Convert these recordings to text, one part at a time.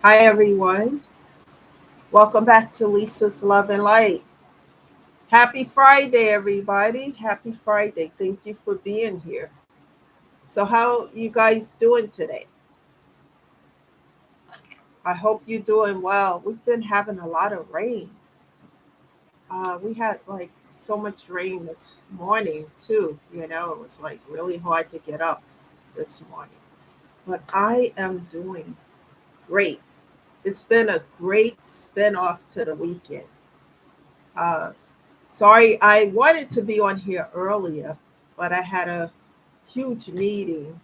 Hi, everyone. Welcome back to Lisa's Love and Light. Happy Friday, everybody. Happy Friday. Thank you for being here. So, how you guys doing today? I hope you're doing well. We've been having a lot of rain. We had like so much rain this morning, too. It was like really hard to get up this morning. But I am doing great. It's been a great spin off to the weekend. Uh, Sorry, I wanted to be on here earlier, but I had a huge meeting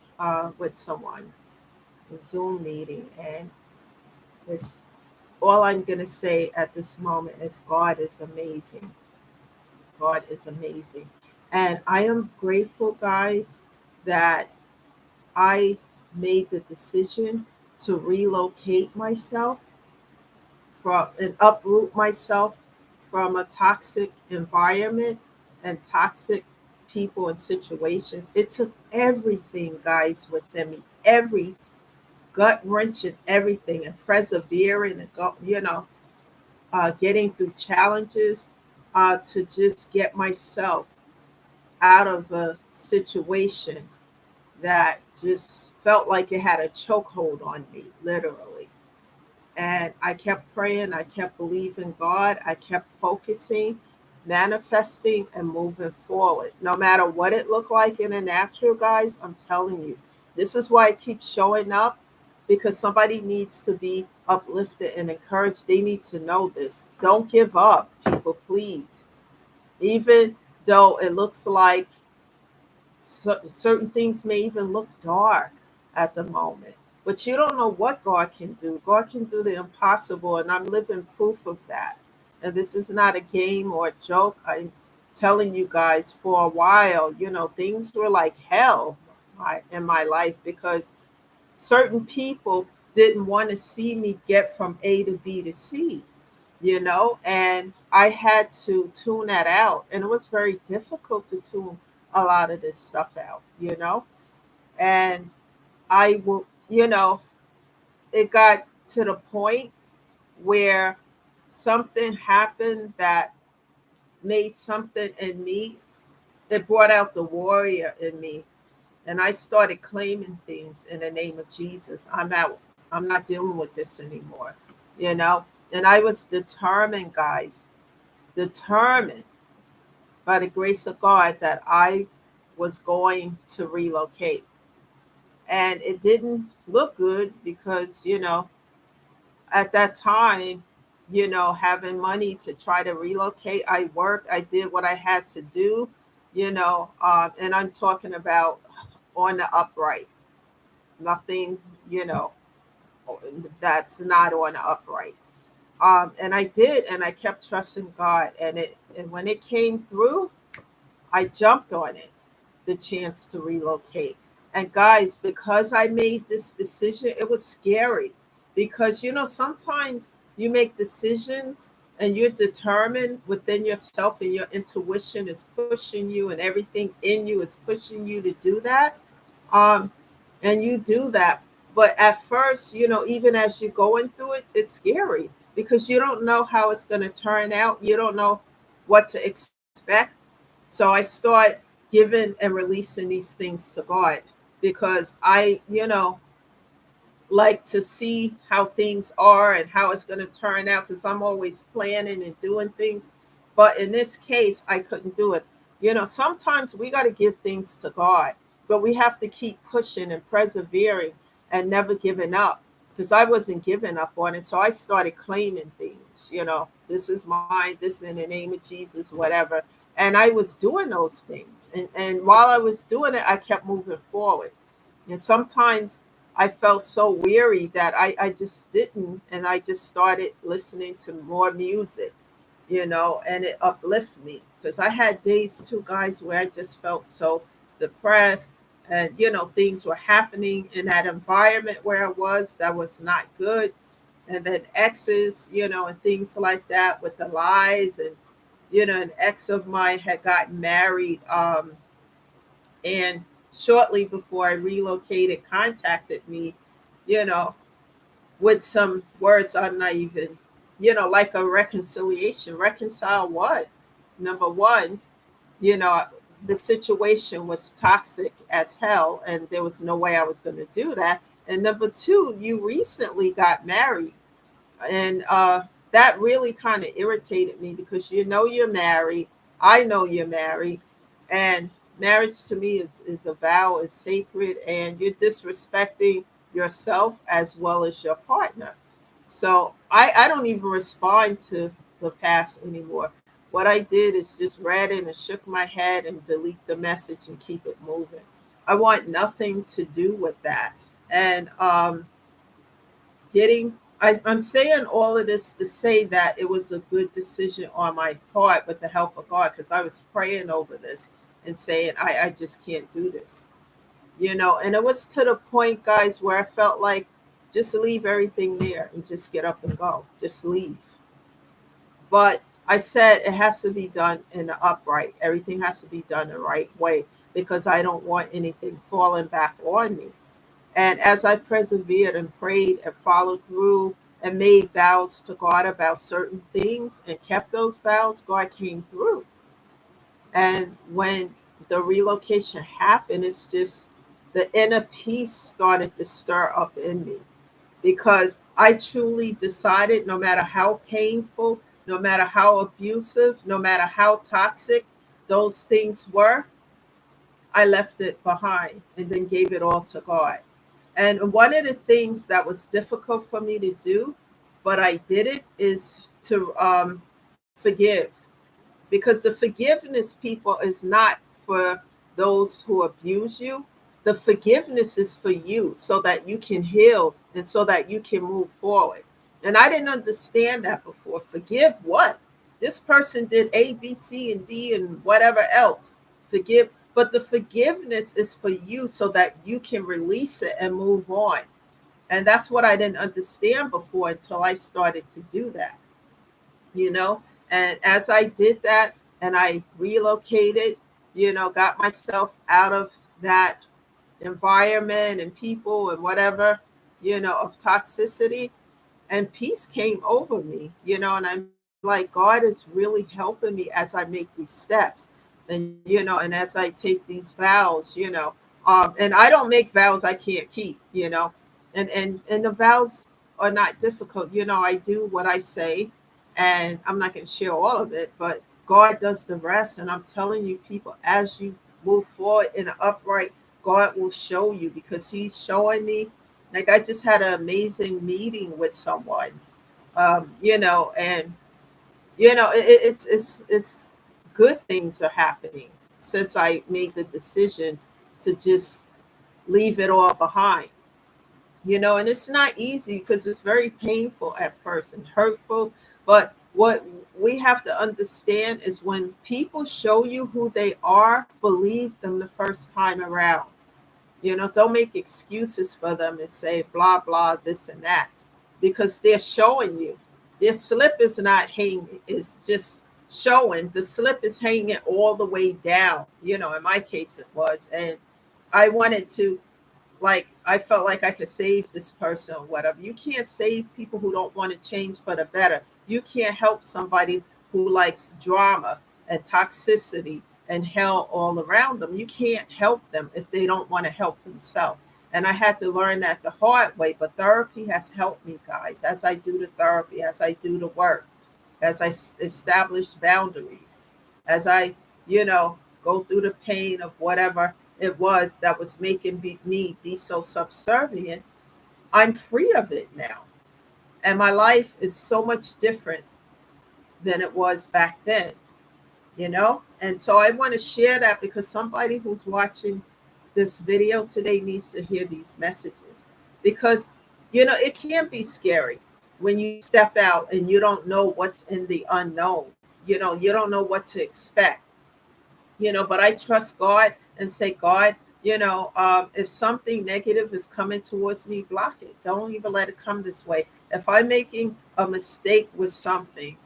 with someone, a Zoom meeting, and it's all I'm going to say at this moment is God is amazing. God is amazing. And I am grateful, guys, that I made the decision to relocate myself from and uproot myself from a toxic environment and toxic people and situations. It took everything, guys, within me, every gut wrenching everything, and persevering and getting through challenges to just get myself out of a situation that just felt like it had a chokehold on me, literally. And I kept praying, I kept believing God, I kept focusing, manifesting, and moving forward. No matter what it looked like in the natural, guys, I'm telling you, this is why I keep showing up because somebody needs to be uplifted and encouraged. They need to know this. Don't give up, people, please. Even though it looks like certain things may even look dark at the moment, but you don't know what God can do. God can do the impossible, and I'm living proof of that. And this is not a game or a joke. I'm telling you guys, for a while, things were like hell in my life because certain people didn't want to see me get from A to B to C, and I had to tune that out. And it was very difficult to tune a lot of this stuff out. And I will, it got to the point where something happened that made something in me, it brought out the warrior in me. And I started claiming things in the name of Jesus. I'm out. I'm not dealing with this anymore, you know? And I was determined, guys, determined by the grace of God that I was going to relocate. And it didn't look good because, at that time, having money to try to relocate, I worked, I did what I had to do, and I'm talking about on the upright, nothing, you know, that's not on the upright. And I did, and I kept trusting God, and when it came through, I jumped on it, the chance to relocate. And guys, because I made this decision, it was scary because sometimes you make decisions and you're determined within yourself, and your intuition is pushing you, and everything in you is pushing you to do that. Um, and you do that. But at first, even as you're going through it, it's scary because you don't know how it's going to turn out. You don't know what to expect. So I start giving and releasing these things to God because I, like to see how things are and how it's going to turn out because I'm always planning and doing things. But in this case, I couldn't do it. Sometimes we got to give things to God, but we have to keep pushing and persevering and never giving up because I wasn't giving up on it. So I started claiming things, this is mine, this in the name of Jesus, whatever. And I was doing those things. And while I was doing it, I kept moving forward. And sometimes I felt so weary that I just didn't. And I just started listening to more music, and it uplifted me. Because I had days too, guys, where I just felt so depressed. And, things were happening in that environment where I was that was not good. And then exes, and things like that with the lies. And, an ex of mine had gotten married. And shortly before I relocated, contacted me, you know, with some words I'm not even, like a reconciliation. Reconcile what? Number one, you know, the situation was toxic as hell, and there was no way I was going to do that. And number two, you recently got married, and that really kind of irritated me because you're married. I know you're married, and marriage to me is a vow, it's sacred, and you're disrespecting yourself as well as your partner. So I don't even respond to the past anymore. What I did is just read it and shook my head and delete the message and keep it moving. I want nothing to do with that. And I'm saying all of this to say that it was a good decision on my part with the help of God, because I was praying over this and saying, I just can't do this. And it was to the point, guys, where I felt like just leave everything there and just get up and go. Just leave. But I said it has to be done in the upright. Everything has to be done the right way because I don't want anything falling back on me. And as I persevered and prayed and followed through and made vows to God about certain things and kept those vows, God came through. And when the relocation happened, it's just the inner peace started to stir up in me because I truly decided no matter how painful, no matter how abusive, no matter how toxic those things were, I left it behind and then gave it all to God. And one of the things that was difficult for me to do, but I did it, is to forgive. Because the forgiveness, people, is not for those who abuse you. The forgiveness is for you so that you can heal and so that you can move forward. And I didn't understand that before. Forgive what? This person did A, B, C, and D, and whatever else. Forgive. But the forgiveness is for you so that you can release it and move on. And that's what I didn't understand before until I started to do that, you know. And as I did that and I relocated, got myself out of that environment and people and whatever, of toxicity, and peace came over me, and I'm like, God is really helping me as I make these steps. And and as I take these vows, and I don't make vows I can't keep, and the vows are not difficult. I do what I say, and I'm not going to share all of it, but God does the rest. And I'm telling you, people, as you move forward in an upright, God will show you, because He's showing me. Like, I just had an amazing meeting with someone, and it's good things are happening since I made the decision to just leave it all behind. And it's not easy because it's very painful at first and hurtful. But what we have to understand is when people show you who they are, believe them the first time around. Don't make excuses for them and say blah blah this and that, because they're showing you. Their slip is not hanging, it's just showing. The slip is hanging all the way down. In my case it was. And I wanted to, like, I felt like I could save this person or whatever. You can't save people who don't want to change for the better. You can't help somebody who likes drama and toxicity and hell all around them. You can't help them if they don't want to help themselves. And I had to learn that the hard way. But therapy has helped me, guys, as I do the therapy, as I do the work, as I establish boundaries, as I, go through the pain of whatever it was that was making me be so subservient. I'm free of it now. And my life is so much different than it was back then. And so I want to share that because somebody who's watching this video today needs to hear these messages. Because, it can be scary when you step out and you don't know what's in the unknown. You don't know what to expect. But I trust God and say, God, if something negative is coming towards me, block it. Don't even let it come this way. If I'm making a mistake with something,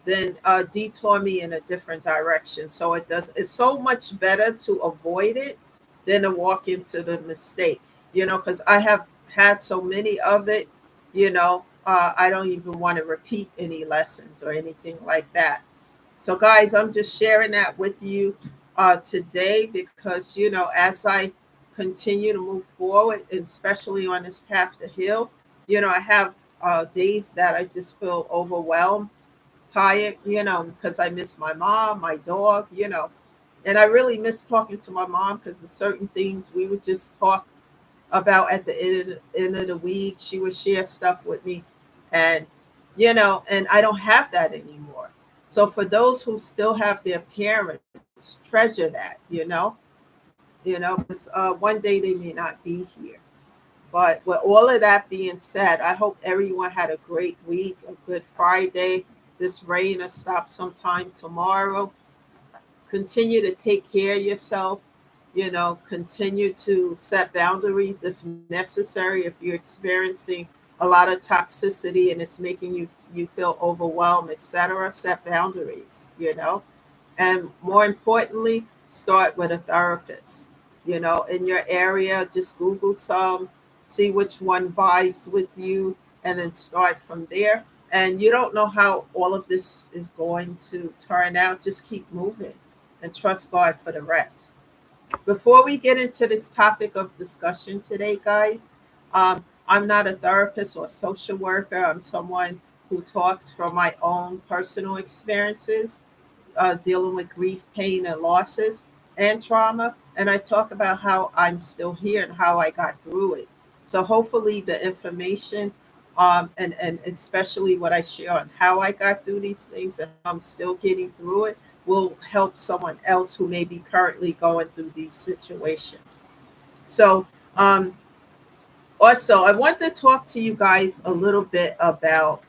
then detour me in a different direction. So it's so much better to avoid it than to walk into the mistake, because I have had so many of it. I don't even want to repeat any lessons or anything like that. So, guys, I'm just sharing that with you today because, as I continue to move forward, especially on this path to heal, I have days that I just feel overwhelmed, tired, because I miss my mom, my dog, and I really miss talking to my mom because of certain things we would just talk about at the end of the week. She would share stuff with me, and and I don't have that anymore. So for those who still have their parents, treasure that, because one day they may not be here. But with all of that being said, I hope everyone had a great week, a good Friday. This rain will stop sometime tomorrow. Continue to take care of yourself. Continue to set boundaries if necessary. If you're experiencing a lot of toxicity and it's making you feel overwhelmed, etc., set boundaries. And more importantly, start with a therapist. In your area, just Google some, see which one vibes with you, and then start from there. And you don't know how all of this is going to turn out. Just keep moving and trust God for the rest. Before we get into this topic of discussion today, guys, I'm not a therapist or social worker. I'm someone who talks from my own personal experiences dealing with grief, pain, and losses and trauma. And I talk about how I'm still here and how I got through it. So hopefully the information and especially what I share on how I got through these things and how I'm still getting through it will help someone else who may be currently going through these situations. So um, also, I want to talk to you guys a little bit about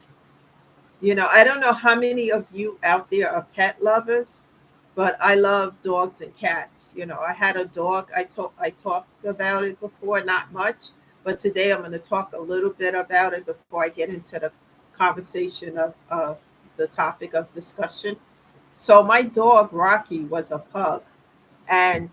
I don't know how many of you out there are pet lovers, but I love dogs and cats. I had a dog. I talked about it before, not much, but today I'm going to talk a little bit about it before I get into the conversation of the topic of discussion. So my dog Rocky was a pug, and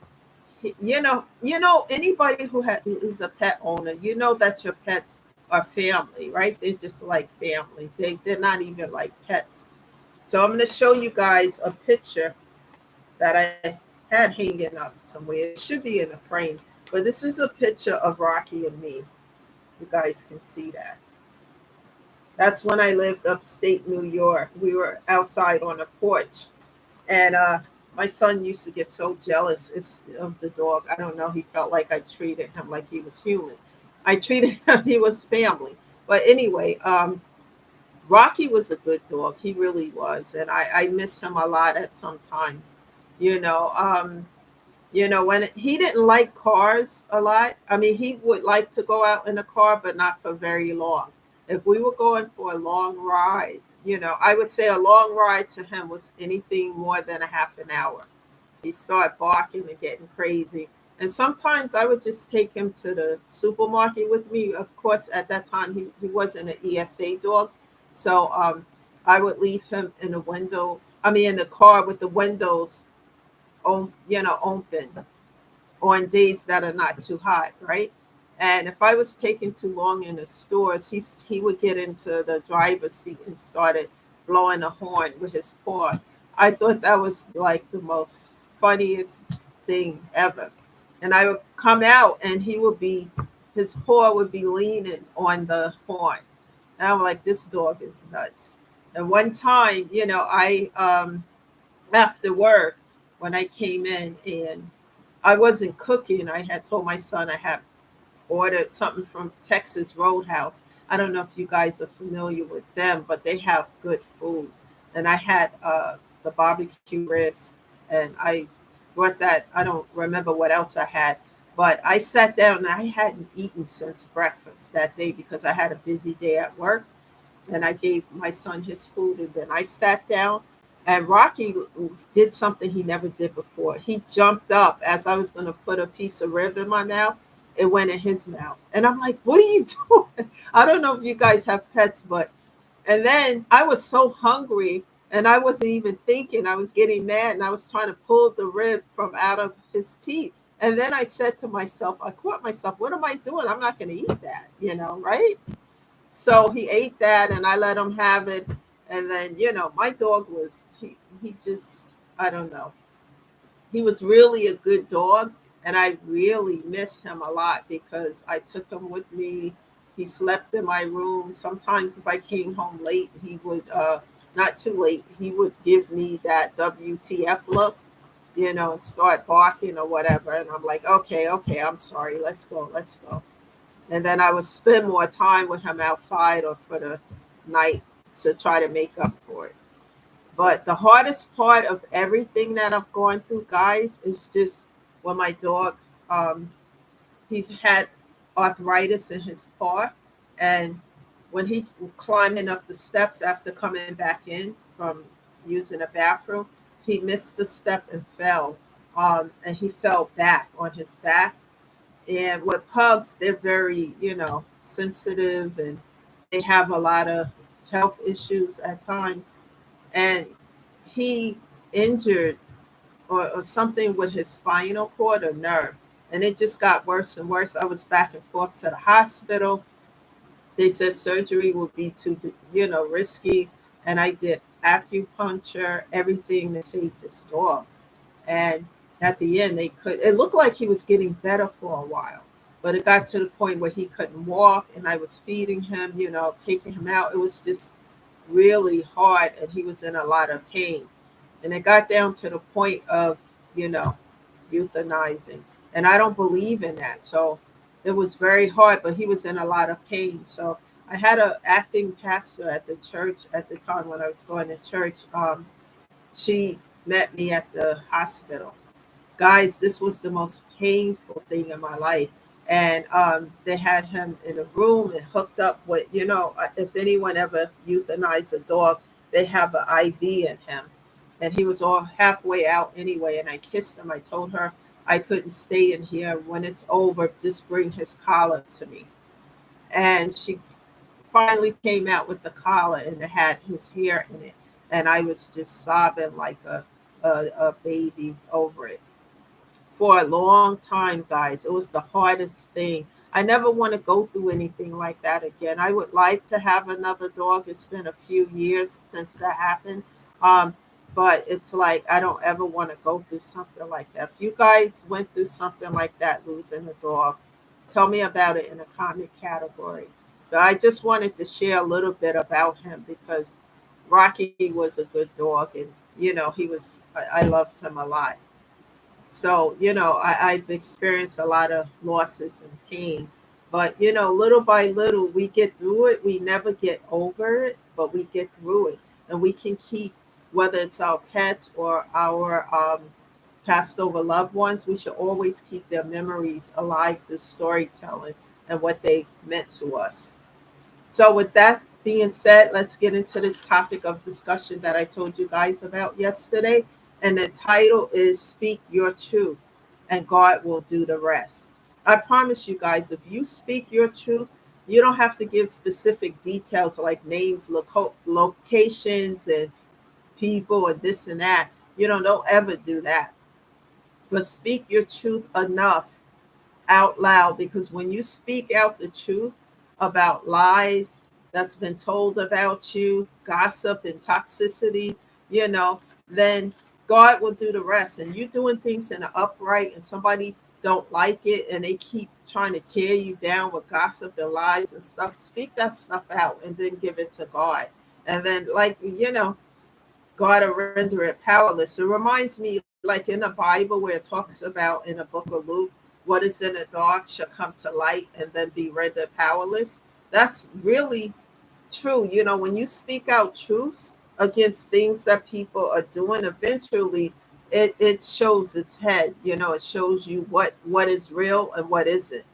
anybody is a pet owner, that your pets are family, right? They're just like family. They're not even like pets. So I'm going to show you guys a picture that I had hanging up somewhere. It should be in a frame, but this is a picture of Rocky and me. You guys can see that. That's when I lived upstate New York. We were outside on a porch, and my son used to get so jealous of the dog. I don't know. He felt like I treated him like he was human. I treated him, he was family. But anyway, Rocky was a good dog. He really was. And I miss him a lot at sometimes. You know, um, when he didn't like cars a lot. I mean, he would like to go out in a car, but not for very long. If we were going for a long ride, I would say a long ride to him was anything more than a half an hour. He started barking and getting crazy. And sometimes I would just take him to the supermarket with me. Of course, at that time, he wasn't an ESA dog. So I would leave him in the window, I mean, in the car with the windows open on days that are not too hot, right? And if I was taking too long in the stores, he would get into the driver's seat and started blowing a horn with his paw. I thought that was like the most funniest thing ever. And I would come out and his paw would be leaning on the horn. And I'm like, this dog is nuts. And one time, after work, when I came in and I wasn't cooking, I had told my son I had ordered something from Texas Roadhouse. I don't know if you guys are familiar with them, but they have good food. And I had the barbecue ribs, and I brought that. I don't remember what else I had, but I sat down and I hadn't eaten since breakfast that day because I had a busy day at work. And I gave my son his food, and then I sat down. And Rocky did something he never did before. He jumped up as I was going to put a piece of rib in my mouth. It went in his mouth. And I'm like, what are you doing? I don't know if you guys have pets, but. And then I was so hungry and I wasn't even thinking. I was getting mad and I was trying to pull the rib from out of his teeth. And then I said to myself, I caught myself, what am I doing? I'm not going to eat that, right? So he ate that, and I let him have it. And then, my dog was, he just, I don't know. He was really a good dog, and I really miss him a lot because I took him with me. He slept in my room. Sometimes if I came home late, he would, not too late, he would give me that WTF look, and start barking or whatever. And I'm like, okay, okay, I'm sorry. Let's go, let's go. And then I would spend more time with him outside or for the night to try to make up for it. But the hardest part of everything that I've gone through, guys, is just when my dog, um, he's had arthritis in his paw. And when he climbing up the steps after coming back in from using a bathroom, he missed the step and fell. And he fell back on his back. And with pugs, they're very, sensitive, and they have a lot of health issues at times. And he injured or something with his spinal cord or nerve. And it just got worse and worse. I was back and forth to the hospital. They said surgery would be too, risky. And I did acupuncture, everything to save this dog. And at the end, it looked like he was getting better for a while. But it got to the point where he couldn't walk, and I was feeding him, taking him out. It was just really hard, and he was in a lot of pain. And it got down to the point of, you know, euthanizing. And I don't believe in that. So it was very hard, but he was in a lot of pain. So I had an acting pastor at the church at the time when I was going to church. She met me at the hospital. Guys, this was the most painful thing in my life. And they had him in a room and hooked up with, if anyone ever euthanized a dog, they have an IV in him. And he was all halfway out anyway. And I kissed him. I told her I couldn't stay in here. When it's over, just bring his collar to me. And she finally came out with the collar, and it had his hair in it. And I was just sobbing like a baby over it for a long time, guys. It was the hardest thing. I never want to go through anything like that again. I would like to have another dog. It's been a few years since that happened. Um, but it's like I don't ever want to go through something like that. If you guys went through something like that, losing a dog, tell me about it in a comment category. But I just wanted to share a little bit about him because Rocky was a good dog, and I loved him a lot. So, I've experienced a lot of losses and pain. But, little by little, we get through it. We never get over it, but we get through it. And we can keep, whether it's our pets or our passed over loved ones, we should always keep their memories alive through storytelling and what they meant to us. So, with that being said, let's get into this topic of discussion that I told you guys about yesterday. And the title is Speak Your Truth, and God will do the rest. I promise you guys, if you speak your truth, you don't have to give specific details like names, locations, and people, and this and that. Don't ever do that. But speak your truth enough out loud, because when you speak out the truth about lies that's been told about you, gossip and toxicity, you know, then God will do the rest. And you doing things in the upright and somebody don't like it and they keep trying to tear you down with gossip and lies and stuff, speak that stuff out and then give it to God. And then, like, God will render it powerless. It reminds me, like in the Bible, where it talks about in the book of Luke, what is in the dark shall come to light and then be rendered powerless. That's really true. When you speak out truths against things that people are doing, eventually it shows its head. It shows you what is real and what isn't.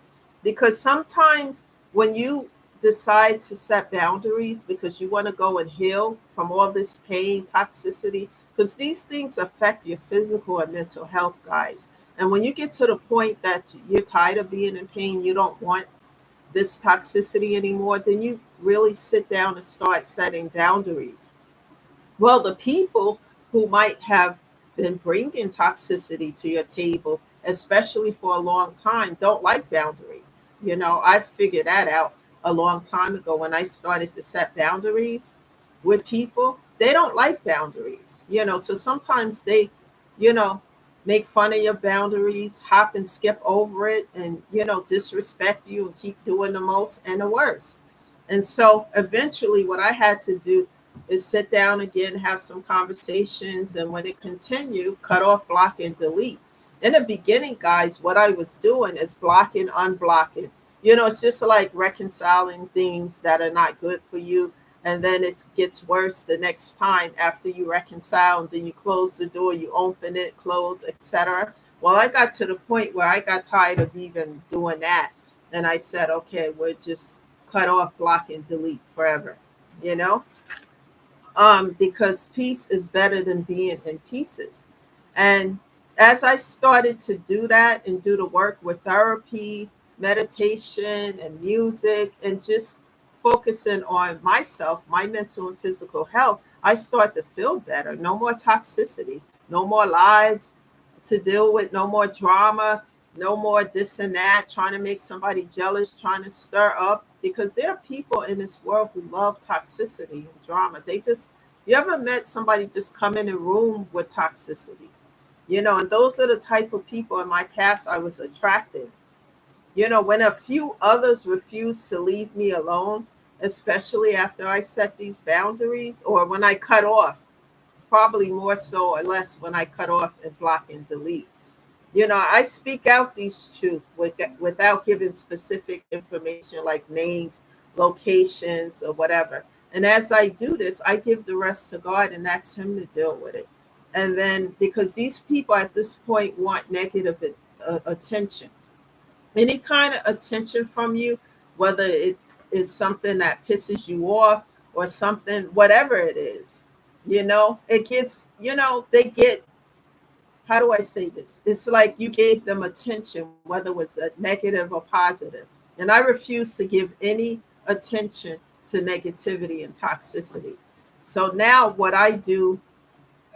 Because sometimes when you decide to set boundaries because you want to go and heal from all this pain, toxicity, because these things affect your physical and mental health, guys. And when you get to the point that you're tired of being in pain, you don't want this toxicity anymore, then you really sit down and start setting boundaries. Well, the people who might have been bringing toxicity to your table, especially for a long time, don't like boundaries. I figured that out. a long time ago when I started to set boundaries with people. They don't like boundaries, so sometimes they, you know, make fun of your boundaries, hop and skip over it, and, disrespect you and keep doing the most and the worst. And so eventually, what I had to do is sit down again, have some conversations, and when it continued, cut off, block, and delete. In the beginning, guys, what I was doing is blocking, unblocking. It's just like reconciling things that are not good for you. And then it gets worse the next time after you reconcile, and then you close the door, you open it, close, etc. Well, I got to the point where I got tired of even doing that. And I said, okay, we'll just cut off, block, and delete forever, you know? Because peace is better than being in pieces. And as I started to do that and do the work with therapy, meditation, and music, and just focusing on myself, my mental and physical health, I start to feel better. No more toxicity, no more lies to deal with, no more drama, no more this and that, trying to make somebody jealous, trying to stir up. Because there are people in this world who love toxicity and drama. You ever met somebody just come in a room with toxicity? And those are the type of people in my past I was attracted. When a few others refused to leave me alone, especially after I set these boundaries, or when I cut off, probably more so or less when I cut off and block and delete. I speak out these truths without giving specific information like names, locations, or whatever. And as I do this, I give the rest to God and ask Him to deal with it. And then, because these people at this point want negative attention, any kind of attention from you, whether it is something that pisses you off or something, whatever it is, it gets, they get, how do I say this? It's like you gave them attention, whether it was a negative or positive. And I refuse to give any attention to negativity and toxicity. So now what I do,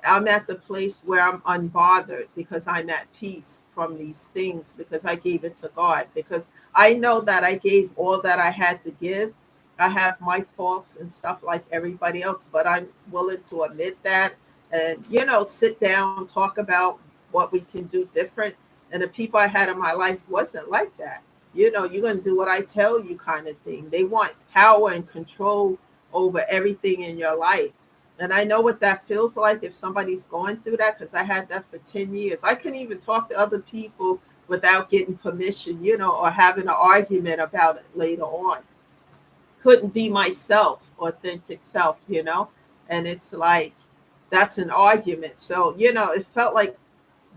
I'm at the place where I'm unbothered because I'm at peace from these things because I gave it to God. Because I know that I gave all that I had to give. I have my faults and stuff like everybody else, but I'm willing to admit that and, sit down, talk about what we can do different. And the people I had in my life wasn't like that. You're going to do what I tell you kind of thing. They want power and control over everything in your life. And I know what that feels like if somebody's going through that because I had that for 10 years. I couldn't even talk to other people without getting permission, or having an argument about it later on. Couldn't be myself, authentic self. And it's like, that's an argument. So, it felt like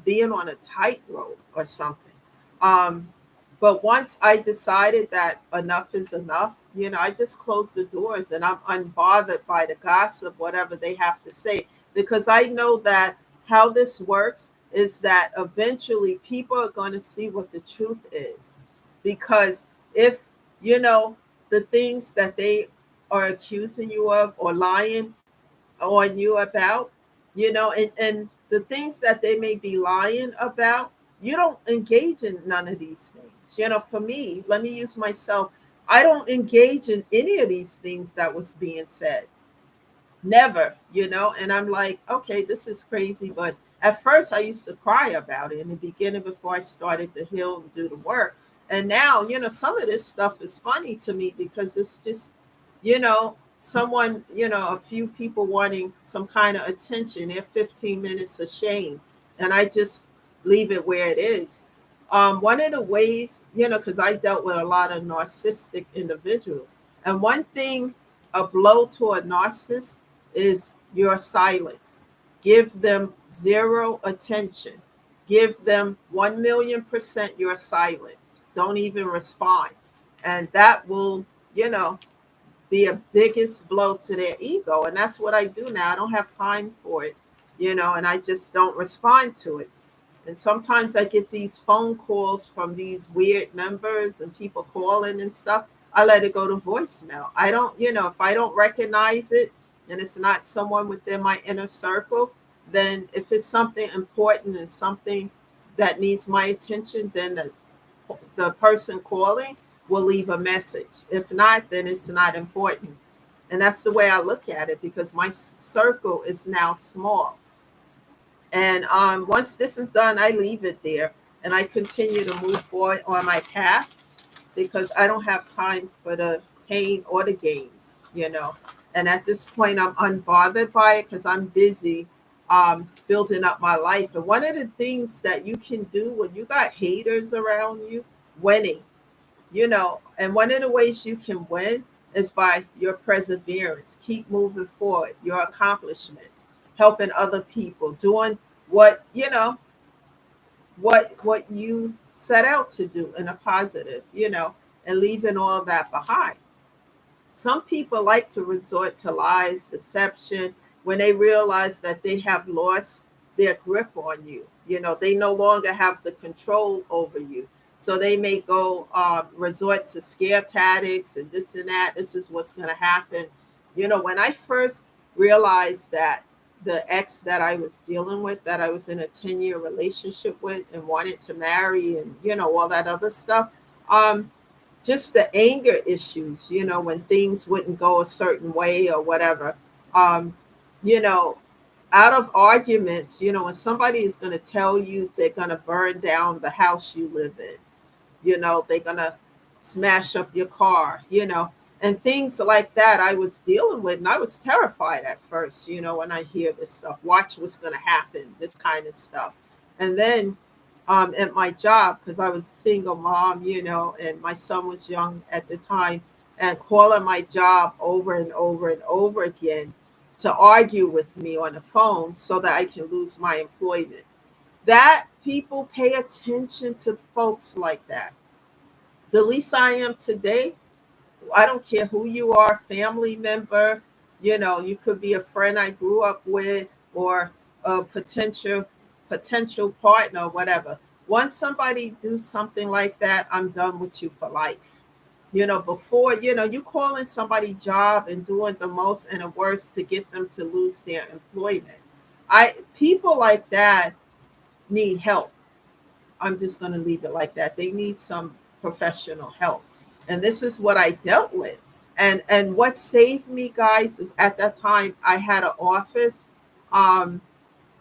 being on a tightrope or something. Um, but once I decided that enough is enough, I just close the doors and I'm unbothered by the gossip, whatever they have to say, because I know that how this works is that eventually people are going to see what the truth is. Because if, the things that they are accusing you of or lying on you about, and the things that they may be lying about, you don't engage in none of these things. For me, let me use myself. I don't engage in any of these things that was being said. Never, and I'm like, okay, this is crazy. But at first I used to cry about it in the beginning before I started to heal and do the work. And now, some of this stuff is funny to me because it's just, someone, a few people wanting some kind of attention. They're 15 minutes of shame. And I just leave it where it is. One of the ways, because I dealt with a lot of narcissistic individuals. And one thing, a blow to a narcissist is your silence. Give them zero attention. Give them 1,000,000% your silence. Don't even respond. And that will, be a biggest blow to their ego. And that's what I do now. I don't have time for it, and I just don't respond to it. And sometimes I get these phone calls from these weird numbers and people calling and stuff. I let it go to voicemail. I don't, if I don't recognize it and it's not someone within my inner circle, then if it's something important and something that needs my attention, then the person calling, will leave a message. If not, then it's not important. And that's the way I look at it, because my circle is now small. And once this is done, I leave it there and I continue to move forward on my path, because I don't have time for the pain or the gains. And at this point, I'm unbothered by it because I'm busy building up my life. And one of the things that you can do when you got haters around you, winning. And one of the ways you can win is by your perseverance. Keep moving forward, your accomplishments, helping other people, doing what you set out to do in a positive, and leaving all that behind. Some people like to resort to lies, deception, when they realize that they have lost their grip on you. They no longer have the control over you. So they may go resort to scare tactics and this and that. This is what's going to happen. When I first realized that the ex that I was dealing with, that I was in a 10-year relationship with and wanted to marry and, all that other stuff, just the anger issues, when things wouldn't go a certain way or whatever. Um, you know, Out of arguments, when somebody is going to tell you they're going to burn down the house you live in, they're going to smash up your car, and things like that I was dealing with. And I was terrified at first, when I hear this stuff. Watch what's going to happen, this kind of stuff. And then at my job, because I was a single mom, and my son was young at the time, and calling my job over and over and over again to argue with me on the phone so that I can lose my employment. That people pay attention to folks like that. The least I am today, I don't care who you are, family member, you could be a friend I grew up with, or a potential partner, whatever. Once somebody do something like that, I'm done with you for life. Before, you calling somebody job and doing the most and the worst to get them to lose their employment. People like that need help. I'm just going to leave it like that. They need some professional help. And this is what I dealt with. And what saved me, guys, is at that time I had an office. Um,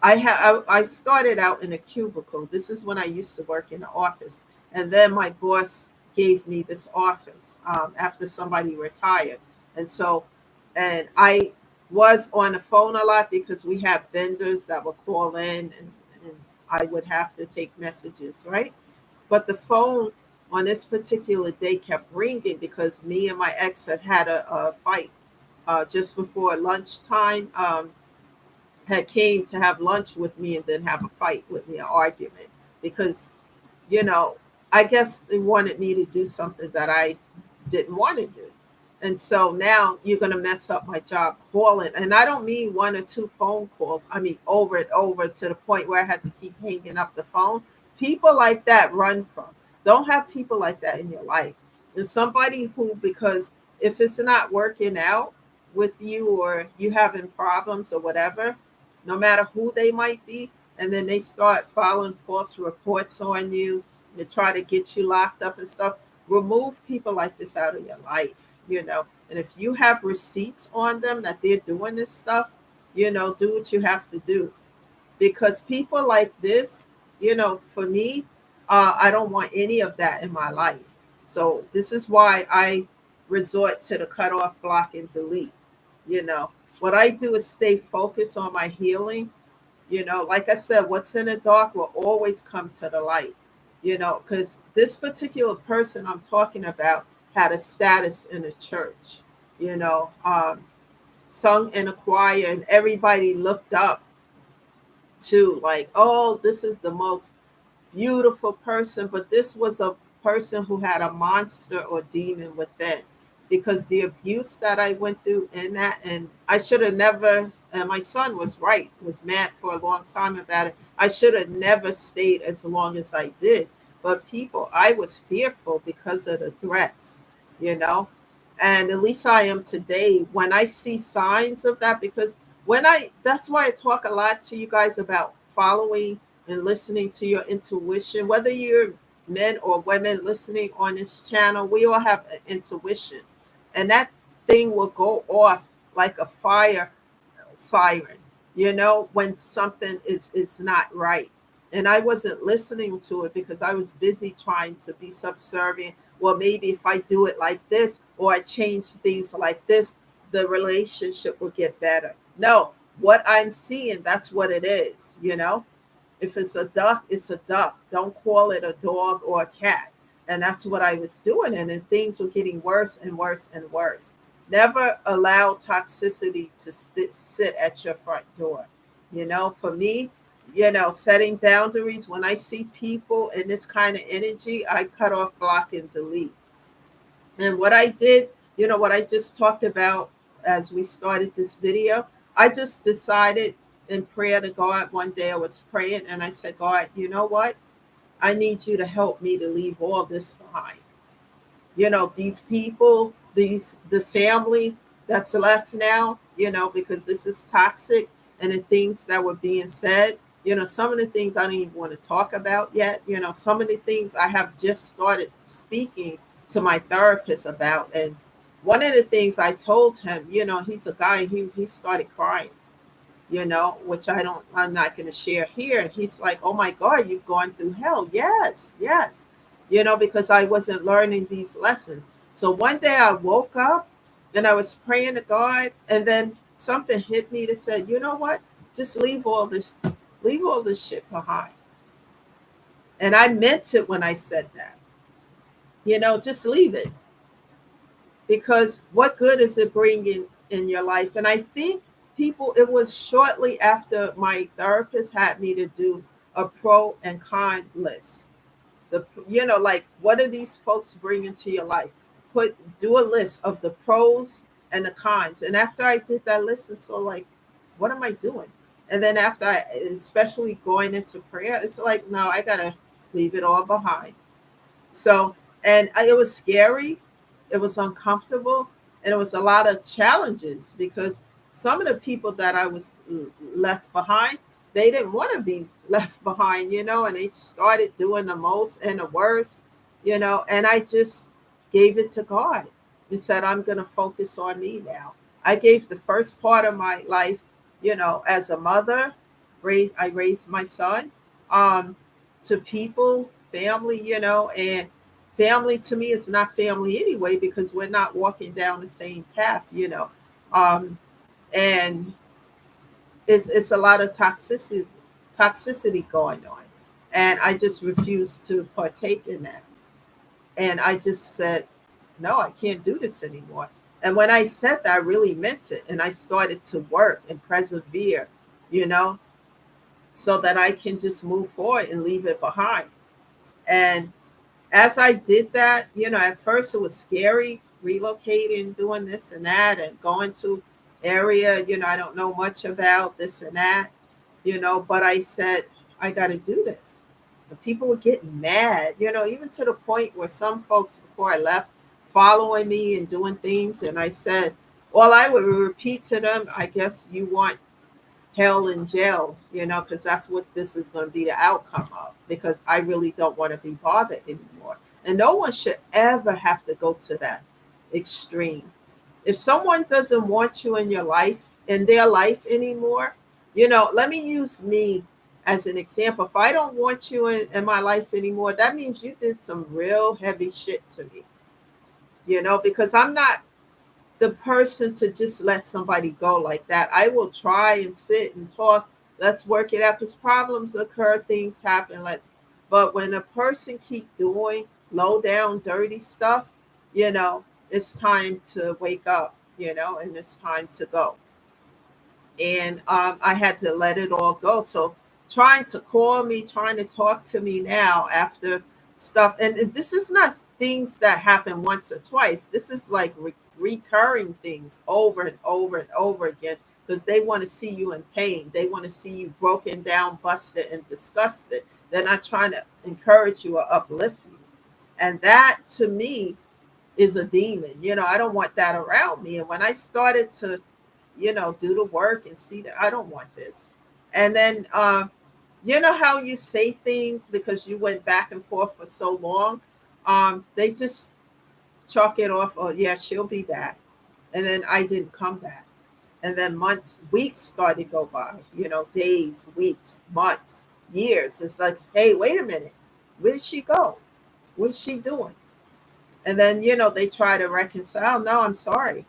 I started out in a cubicle. This is when I used to work in the office. And then my boss gave me this office after somebody retired. And so, and I was on the phone a lot because we have vendors that would call in, and I would have to take messages, right? But the phone on this particular day kept ringing because me and my ex had had a fight just before lunchtime. Had came to have lunch with me and then have a fight with me, an argument, because you know I guess they wanted me to do something that I didn't want to do. And so now you're going to mess up my job calling. And I don't mean one or two phone calls. I mean over and over, to the point where I had to keep hanging up the phone. People like that, run from. Don't have people like that in your life. And somebody who, because if it's not working out with you, or you having problems or whatever, no matter who they might be, and then they start filing false reports on you to try to get you locked up and stuff, remove people like this out of your life. And if you have receipts on them that they're doing this stuff, do what you have to do. Because people like this, for me, I don't want any of that in my life. So this is why I resort to the cut off, block, and delete. You know, what I do is stay focused on my healing. Like I said, what's in the dark will always come to the light, because this particular person I'm talking about had a status in the church, you know, sung in a choir, and everybody looked up to, like, oh, this is the most beautiful person. But this was a person who had a monster or demon within, because the abuse that I went through in that, and I should have never, and my son was right, was mad for a long time about it. I should have never stayed as long as I did. But people, I was fearful because of the threats. And at least I am today when I see signs of that. Because that's why I talk a lot to you guys about following and listening to your intuition, whether you're men or women listening on this channel, we all have an intuition, and that thing will go off like a fire siren, when something is not right. And I wasn't listening to it because I was busy trying to be subservient. Well, maybe if I do it like this or I change things like this, the relationship will get better. No, what I'm seeing, that's what it is. If it's a duck, it's a duck. Don't call it a dog or a cat. And that's what I was doing. And then things were getting worse and worse and worse. Never allow toxicity to sit at your front door. For me, setting boundaries, when I see people in this kind of energy, I cut off, block, and delete. And what I did, what I just talked about as we started this video, I just decided in prayer to God. One day I was praying and I said, God, you know what? I need you to help me to leave all this behind. These people, the family that's left now, because this is toxic, and the things that were being said, some of the things I don't even want to talk about yet. Some of the things I have just started speaking to my therapist about. And one of the things I told him, he's a guy, he started crying, which I'm not going to share here. And he's like, oh my God, you've gone through hell. Yes, yes. Because I wasn't learning these lessons. So one day I woke up and I was praying to God, and then something hit me that said, you know what? Just leave all this shit behind. And I meant it when I said that. Just leave it. Because what good is it bringing in your life? And I think it was shortly after my therapist had me to do a pro and con list. Like, what do these folks bring into your life? Do a list of the pros and the cons. And after I did that list, it's so like, what am I doing? And then after especially going into prayer, it's like, no, I gotta leave it all behind. So, and it was scary, it was uncomfortable, and it was a lot of challenges because some of the people that I was left behind, they didn't want to be left behind, and they started doing the most and the worst, and I just gave it to God and said, I'm going to focus on me now. I gave the first part of my life, as a mother, I raised my son, um, to people, family, and family to me is not family anyway because we're not walking down the same path. Um, and it's a lot of toxicity going on, and I just refused to partake in that. And I just said, no, I can't do this anymore. And when I said that, I really meant it, and I started to work and persevere, you know so that I can just move forward and leave it behind. And as I did that, at first it was scary relocating, doing this and that, and going to area, I don't know much about this and that, but I said, I got to do this. The people were getting mad, even to the point where some folks before I left following me and doing things. And I said, well, I would repeat to them, I guess you want hell in jail, because that's what this is going to be the outcome of, because I really don't want to be bothered anymore. And no one should ever have to go to that extreme. If someone doesn't want you in their life anymore, let me use me as an example. If I don't want you in my life anymore, that means you did some real heavy shit to me, because I'm not the person to just let somebody go like that. I will try and sit and talk. Let's work it out, because problems occur, things happen. But when a person keep doing low down, dirty stuff, it's time to wake up, and it's time to go. And I had to let it all go. So trying to call me, trying to talk to me now after stuff, and this is not things that happen once or twice. This is like recurring things over and over and over again, because they want to see you in pain. They want to see you broken down, busted, and disgusted. They're not trying to encourage you or uplift you. And that to me is a demon. I don't want that around me. And when I started to do the work and see that I don't want this. And then You know how you say things because you went back and forth for so long? They just chalk it off, oh yeah, she'll be back. And then I didn't come back. And then months, weeks started to go by, days, weeks, months, years. It's like, hey, wait a minute. Where did she go? What's she doing? And then, they try to reconcile. No, I'm sorry.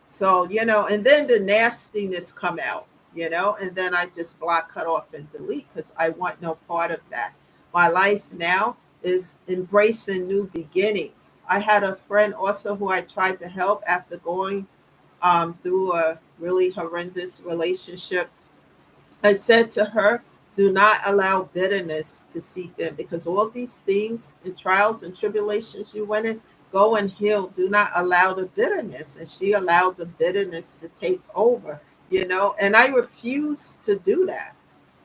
So, and then the nastiness come out, and then I just block, cut off, and delete because I want no part of that. My life now is embracing new beginnings. I had a friend also who I tried to help after going through a really horrendous relationship. I said to her, do not allow bitterness to seep in because all these things and trials and tribulations you went in, go and heal. Do not allow the bitterness. And she allowed the bitterness to take over, and I refuse to do that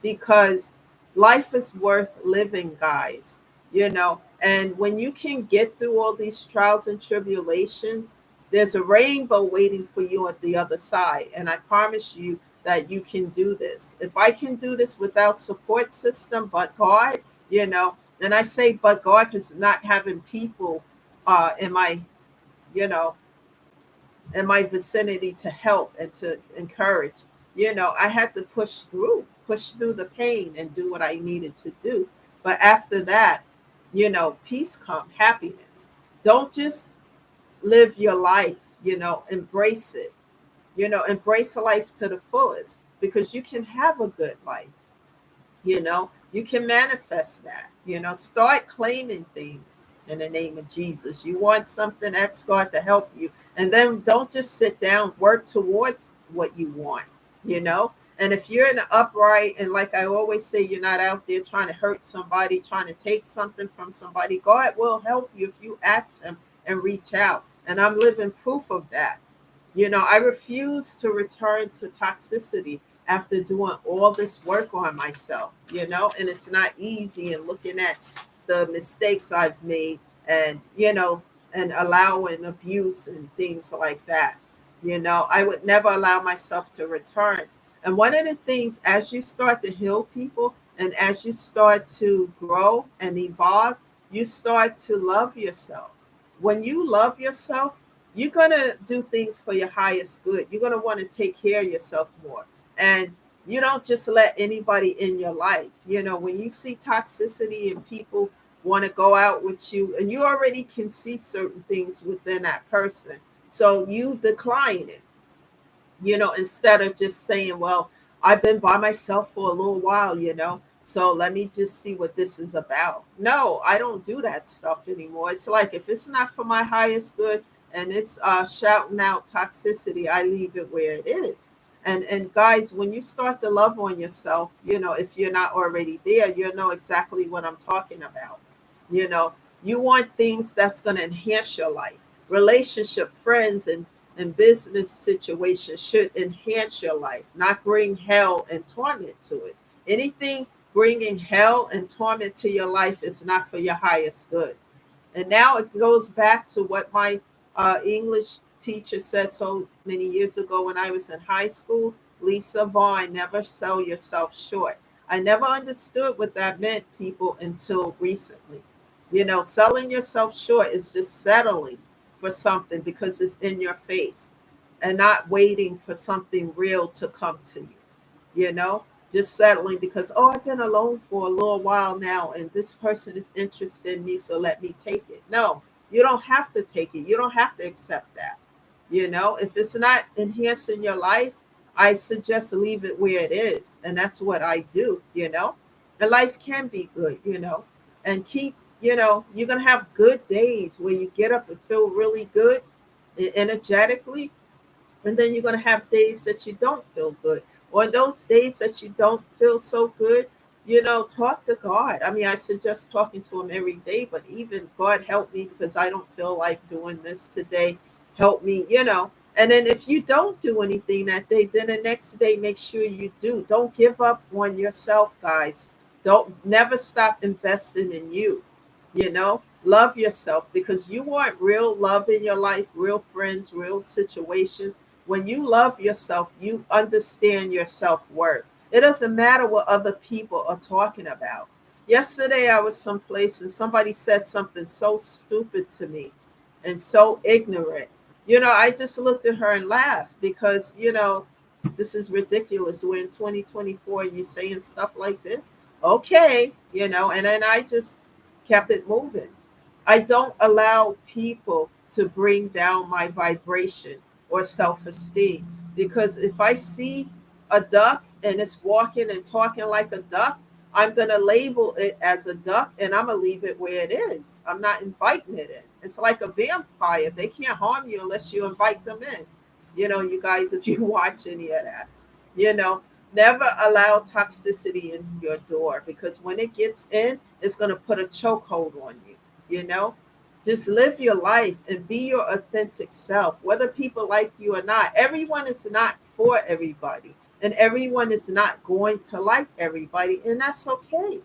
because life is worth living, guys, and when you can get through all these trials and tribulations, there's a rainbow waiting for you at the other side. And I promise you, that you can do this. If I can do this without support system, but God, and I say but God because not having people in my, you know, in my vicinity to help and to encourage, I had to push through the pain and do what I needed to do. But after that, peace come, happiness. Don't just live your life, embrace it, embrace life to the fullest because you can have a good life, you can manifest that, start claiming things in the name of Jesus. You want something, ask God to help you. And then don't just sit down, work towards what you want, you know. And if you're in the upright, and like I always say, you're not out there trying to hurt somebody, trying to take something from somebody, God will help you if you ask Him and reach out. And I'm living proof of that. I refuse to return to toxicity after doing all this work on myself, and it's not easy. And looking at the mistakes I've made and, and allowing abuse and things like that, I would never allow myself to return. And one of the things, as you start to heal people and as you start to grow and evolve, you start to love yourself. When you love yourself, you're going to do things for your highest good. You're going to want to take care of yourself more. And you don't just let anybody in your life. When you see toxicity and people want to go out with you, and you already can see certain things within that person, so you decline it, instead of just saying, well, I've been by myself for a little while, so let me just see what this is about. No, I don't do that stuff anymore. It's like if it's not for my highest good and it's shouting out toxicity, I leave it where it is. And guys, when you start to love on yourself, if you're not already there, you know exactly what I'm talking about. You know, you want things that's going to enhance your life. Relationship, friends, and business situations should enhance your life, not bring hell and torment to it. Anything bringing hell and torment to your life is not for your highest good. And now it goes back to what my English teacher said so many years ago when I was in high school. Lisa Vaughn, never sell yourself short. I never understood what that meant, people, until recently. Selling yourself short is just settling for something because it's in your face and not waiting for something real to come to you, you know, just settling because, oh, I've been alone for a little while now and this person is interested in me, so let me take it. No, you don't have to take it. You don't have to accept that. If it's not enhancing your life, I suggest leave it where it is. And that's what I do. And life can be good, and keep, you're going to have good days where you get up and feel really good energetically, and then you're going to have days that you don't feel good. Or those days that you don't feel so good, talk to God. I mean, I suggest talking to Him every day, but even God help me because I don't feel like doing this today. Help me. And then if you don't do anything that day, then the next day, make sure you do. Don't give up on yourself, guys. Don't never stop investing in you. Love yourself because you want real love in your life, real friends, real situations. When you love yourself, you understand your self-worth. It doesn't matter what other people are talking about. Yesterday, I was someplace and somebody said something so stupid to me and so ignorant. I just looked at her and laughed because, this is ridiculous. We're in 2024 and you're saying stuff like this. Okay, and then I just kept it moving. I don't allow people to bring down my vibration or self esteem because if I see a duck and it's walking and talking like a duck, I'm going to label it as a duck and I'm going to leave it where it is. I'm not inviting it in. It's like a vampire. They can't harm you unless you invite them in. You guys, if you watch any of that, you know, never allow toxicity in your door because when it gets in, it's going to put a chokehold on you. You know, just live your life and be your authentic self, whether people like you or not. Everyone is not for everybody, and everyone is not going to like everybody, and that's okay.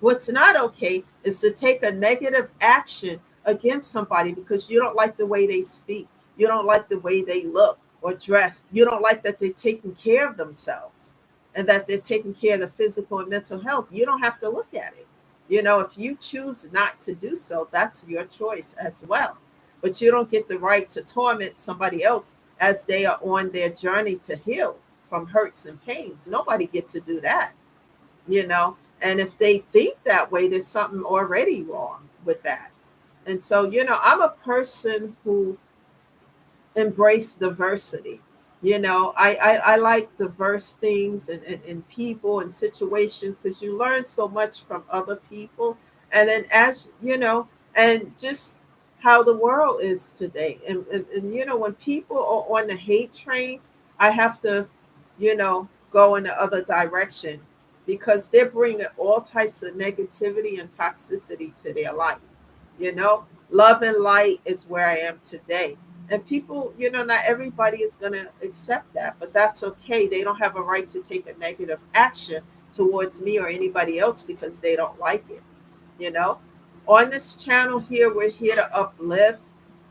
What's not okay is to take a negative action against somebody because you don't like the way they speak, you don't like the way they look or dress, you don't like that they're taking care of themselves and that they're taking care of the physical and mental health. You don't have to look at it. If you choose not to do so, that's your choice as well. But you don't get the right to torment somebody else as they are on their journey to heal from hurts and pains. Nobody gets to do that you know and if they think that way, there's something already wrong with that. And so, I'm a person who embrace diversity. I like diverse things and people and situations because you learn so much from other people. And then, as and just how the world is today. And when people are on the hate train, I have to, go in the other direction because they're bringing all types of negativity and toxicity to their life. Love and light is where I am today. And people, not everybody is going to accept that, but that's okay. They don't have a right to take a negative action towards me or anybody else because they don't like it. You know, on this channel here, we're here to uplift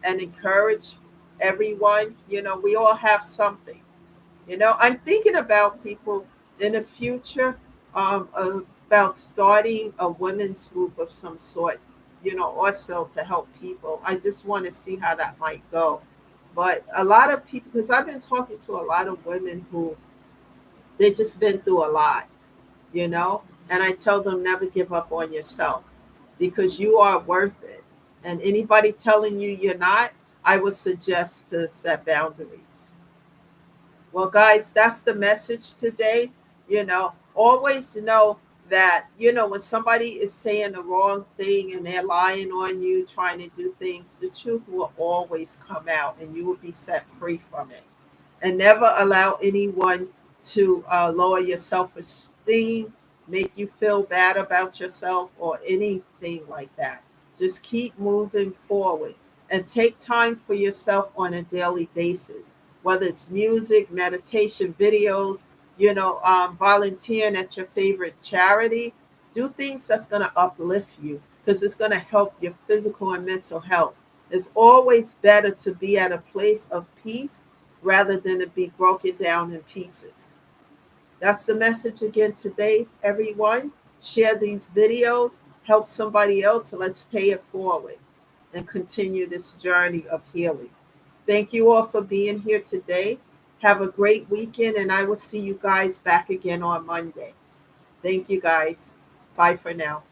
and encourage everyone. We all have something. I'm thinking about people in the future about starting a women's group of some sort, also to help people. I just want to see how that might go. But a lot of people, because I've been talking to a lot of women who they just been through a lot, and I tell them never give up on yourself because you are worth it. And anybody telling you you're not, I would suggest to set boundaries. Well, guys, that's the message today. Always know that, when somebody is saying the wrong thing and they're lying on you, trying to do things, the truth will always come out and you will be set free from it. And never allow anyone to lower your self esteem, make you feel bad about yourself, or anything like that. Just keep moving forward and take time for yourself on a daily basis, whether it's music, meditation, videos, volunteering at your favorite charity. Do things that's going to uplift you because it's going to help your physical and mental health. It's always better to be at a place of peace rather than to be broken down in pieces. That's the message again today, everyone. Share these videos, help somebody else, and let's pay it forward and continue this journey of healing. Thank you all for being here today. Have a great weekend, and I will see you guys back again on Monday. Thank you, guys. Bye for now.